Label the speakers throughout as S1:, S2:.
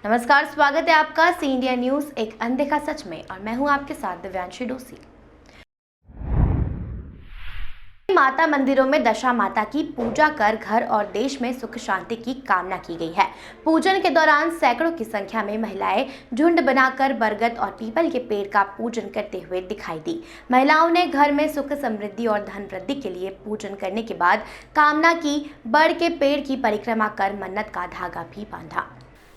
S1: नमस्कार, स्वागत है आपका सी इंडिया न्यूज एक अनदेखा सच में और मैं हूं आपके साथ दिव्यांशी डोसी। माता मंदिरों में दशा माता की पूजा कर घर और देश में सुख शांति की कामना की गई है। पूजन के दौरान सैकड़ों की संख्या में महिलाएं झुंड बनाकर बरगद और पीपल के पेड़ का पूजन करते हुए दिखाई दी। महिलाओं ने घर में सुख समृद्धि और धन वृद्धि के लिए पूजन करने के बाद कामना की, बड़ के पेड़ की परिक्रमा कर मन्नत का धागा भी बांधा।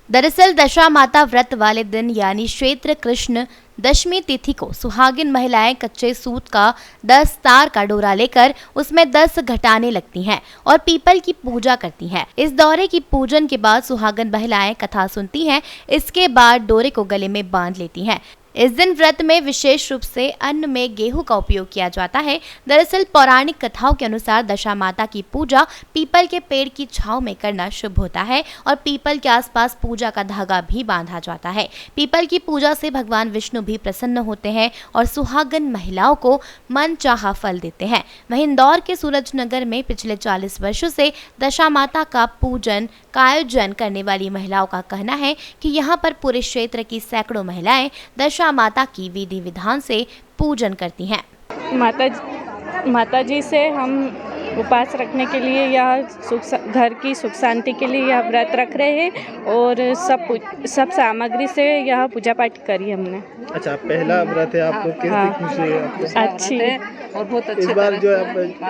S1: दरअसल दशा माता व्रत वाले दिन यानी क्षेत्र कृष्ण दशमी तिथि को सुहागिन महिलाएं कच्चे सूत का 10 तार का डोरा लेकर उसमें 10 घटाने लगती हैं और पीपल की पूजा करती हैं। इस दौरे की पूजन के बाद सुहागिन महिलाएं कथा सुनती हैं। इसके बाद डोरे को गले में बांध लेती हैं। इस दिन व्रत में विशेष रूप से अन्न में गेहूं का उपयोग किया जाता है। दरअसल पौराणिक कथाओं के अनुसार दशा माता की पूजा पीपल के पेड़ की छांव में करना शुभ होता है और पीपल के आसपास पूजा का धागा भी बांधा जाता है। पीपल की पूजा से भगवान विष्णु भी प्रसन्न होते हैं और सुहागिन महिलाओं को मन चाहा फल देते हैं। वहीं इंदौर के सूरजनगर में पिछले 40 वर्षों से दशा माता का पूजन का आयोजन करने वाली महिलाओं का कहना है कि यहाँ पर पूरे क्षेत्र की सैकड़ों महिलाएं दशा माता की विधि विधान से पूजन करती हैं।
S2: माता जी से हम उपास रखने के लिए या घर की सुख शांति के लिए यह व्रत रख रहे हैं और सब सामग्री से यह पूजा पाठ करी हमने।
S3: अच्छा, पहला व्रत है आपको, कैसी खुशी है आपको?
S2: अच्छी
S3: और बहुत अच्छे। इस बार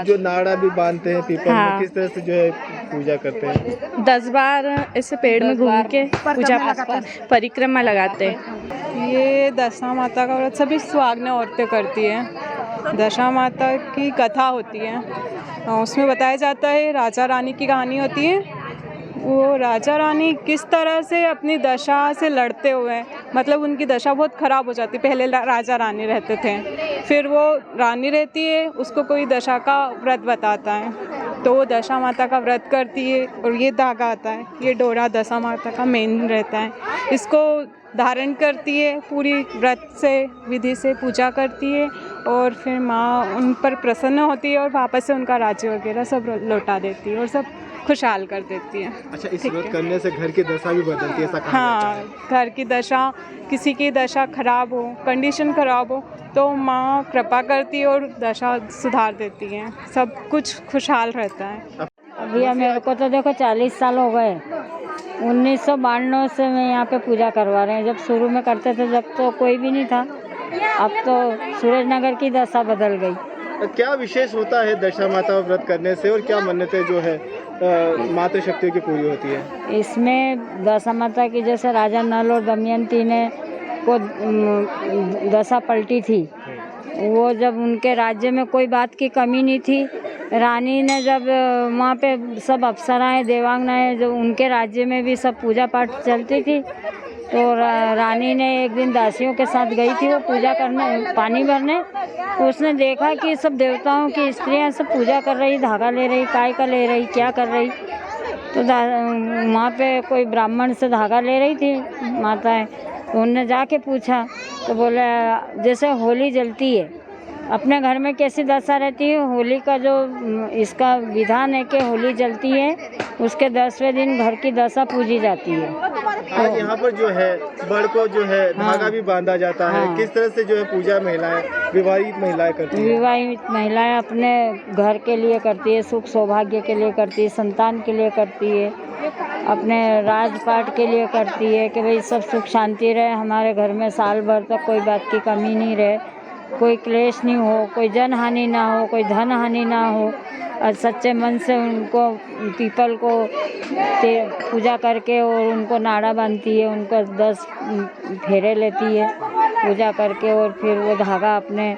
S3: जो नाड़ा भी बांधते हैं पीपल में, किस तरह से जो है पूजा करते हैं?
S2: 10 बार ऐसे पेड़ में घूम के पूजा परिक्रमा लगाते हैं।
S4: ये दशा माता का व्रत सभी सुहागिन औरतें करती हैं। दशा माता की कथा होती है, उसमें बताया जाता है राजा रानी की कहानी होती है। वो राजा रानी किस तरह से अपनी दशा से लड़ते हुए, मतलब उनकी दशा बहुत ख़राब हो जाती। पहले राजा रानी रहते थे, फिर वो रानी रहती है, उसको कोई दशा का व्रत बताता है तो वो दशा माता का व्रत करती है और ये धागा आता है, ये डोरा दशा माता का मेन रहता है। इसको धारण करती है, पूरी व्रत से विधि से पूजा करती है और फिर माँ उन पर प्रसन्न होती है और वापस से उनका राज्य वगैरह सब लौटा देती है और सब खुशहाल कर देती है।
S3: अच्छा, इस व्रत करने से घर की दशा भी बदलती है, ऐसा कहा जाता है?
S4: हाँ, घर की दशा, किसी की दशा खराब हो, कंडीशन खराब हो तो माँ कृपा करती है और दशा सुधार देती है, सब कुछ खुशहाल रहता है।
S5: अभी मेरे को तो देखो 40 साल हो गए। 1992 से मैं यहाँ पे पूजा करवा रहे हैं। जब शुरू में करते थे जब तो कोई भी नहीं था, अब तो सूरजनगर की दशा बदल गई।
S3: क्या विशेष होता है दशा माता व्रत करने से और क्या मन्नतें जो है मातृ शक्तियों की पूरी होती है?
S5: इसमें दशा माता की जैसे राजा नल और दमयंती ने को दशा पलटी थी, वो जब उनके राज्य में कोई बात की कमी नहीं थी, रानी ने जब वहाँ पे सब अप्सराएं देवांगनाएं जो उनके राज्य में भी सब पूजा पाठ चलती थी, तो रानी ने एक दिन दासियों के साथ गई थी वो पूजा करने, पानी भरने। तो उसने देखा कि सब देवताओं की स्त्रियां सब पूजा कर रही, धागा ले रही, काय का ले रही, क्या कर रही। तो वहाँ पे कोई ब्राह्मण से धागा ले रही थी माताएं, तो उनने जाके पूछा तो बोले जैसे होली जलती है, अपने घर में कैसी दशा रहती है, होली का जो इसका विधान है कि होली जलती है उसके 10वें दिन घर की दशा पूजी जाती है।
S3: आज यहाँ पर जो है बड़ को जो है धागा भी बांधा जाता है। किस तरह से जो है पूजा महिलाएं, विवाहित महिलाएं करती हैं?
S5: विवाहित महिलाएं अपने घर के लिए करती है, सुख सौभाग्य के लिए करती है, संतान के लिए करती है, अपने राजपाट के लिए करती है कि भाई सब सुख शांति रहे, हमारे घर में साल भर तक कोई बात की कमी नहीं रहे, कोई क्लेश नहीं हो, कोई जन हानि ना हो, कोई धन हानि ना हो। और सच्चे मन से उनको पीपल को पूजा करके और उनको नाड़ा बांधती है, उनको 10 फेरे लेती है पूजा करके और फिर वो धागा अपने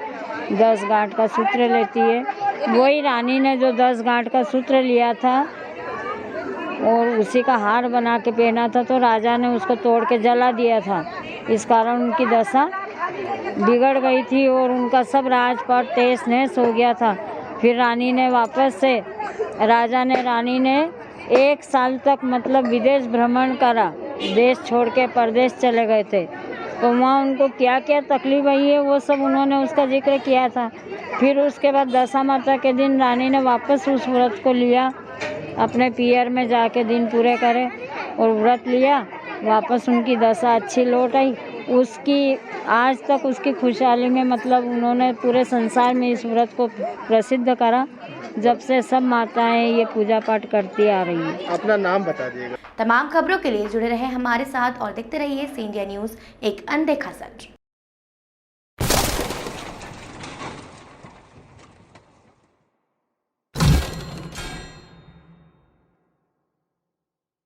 S5: 10 गांठ का सूत्र लेती है। वही रानी ने जो 10 गांठ का सूत्र लिया था और उसी का हार बना के पहना था, तो राजा ने उसको तोड़ के जला दिया था। इस कारण उनकी दशा बिगड़ गई थी और उनका सब राजपाट तहस नहस हो गया था। फिर रानी ने वापस से रानी ने 1 साल तक मतलब विदेश भ्रमण करा, देश छोड़ के परदेश चले गए थे। तो वहाँ उनको क्या क्या तकलीफ आई है वो सब उन्होंने उसका जिक्र किया था। फिर उसके बाद दशा माता के दिन रानी ने वापस उस व्रत को लिया, अपने पियर में जाके दिन पूरे करे और व्रत लिया वापस उनकी दशा अच्छी लौट आई। उसकी आज तक उसकी खुशहाली में मतलब उन्होंने पूरे संसार में इस व्रत को प्रसिद्ध करा। जब से सब माताएं ये पूजा पाठ करती आ रही हैं।
S3: अपना नाम बता दीजिएगा।
S1: तमाम खबरों के लिए जुड़े रहे हमारे साथ और देखते रहिए सी इंडिया न्यूज़, एक अनदेखा सच।